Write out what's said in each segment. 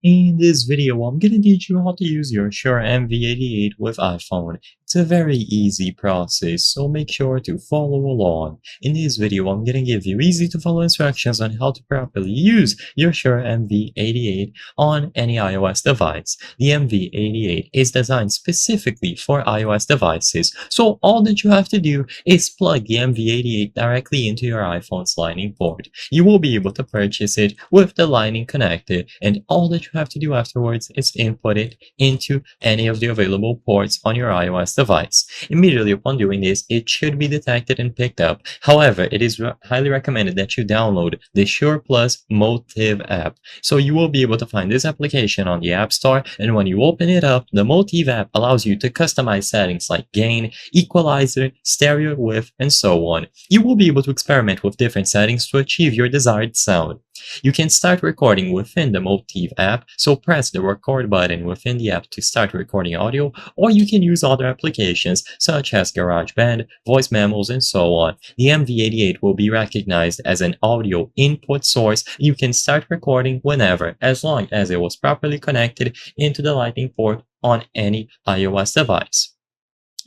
In this video, I'm gonna teach you how to use your Shure MV88 with iPhone. It's a very easy process, so make sure to follow along. In this video, I'm gonna give you easy to follow instructions on how to properly use your Shure MV88 on any iOS device. The MV88 is designed specifically for iOS devices, so all that you have to do is plug the MV88 directly into your iPhone's lightning port. You will be able to purchase it with the lightning connected, and all that you have to do afterwards is input it into any of the available ports on your iOS device. Immediately upon doing this, it should be detected and picked up. However, it is highly recommended that you download the Shure Plus Motive app. So you will be able to find this application on the App Store, and when you open it up, the Motive app allows you to customize settings like gain, equalizer, stereo width, and so on. You will be able to experiment with different settings to achieve your desired sound. You can start recording within the Motive app, so press the record button within the app to start recording audio, or you can use other applications such as GarageBand, voice memos, and so on. The MV88 will be recognized as an audio input source. You can start recording whenever, as long as it was properly connected into the Lightning port on any iOS device.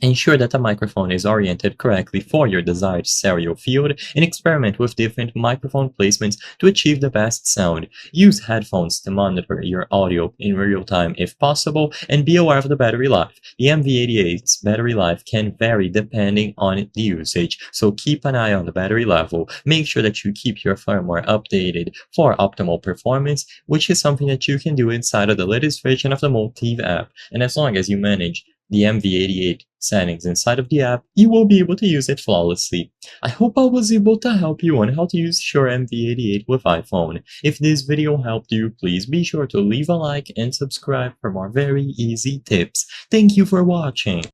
Ensure that the microphone is oriented correctly for your desired stereo field, and experiment with different microphone placements to achieve the best sound. Use headphones to monitor your audio in real time if possible, and be aware of the battery life. The MV88's battery life can vary depending on the usage, so keep an eye on the battery level. Make sure that you keep your firmware updated for optimal performance, which is something that you can do inside of the latest version of the Motive app. And as long as you manage the MV88 settings inside of the app, you will be able to use it flawlessly. I hope I was able to help you on how to use Shure MV88 with iPhone. If this video helped you, please be sure to leave a like and subscribe for more very easy tips. Thank you for watching.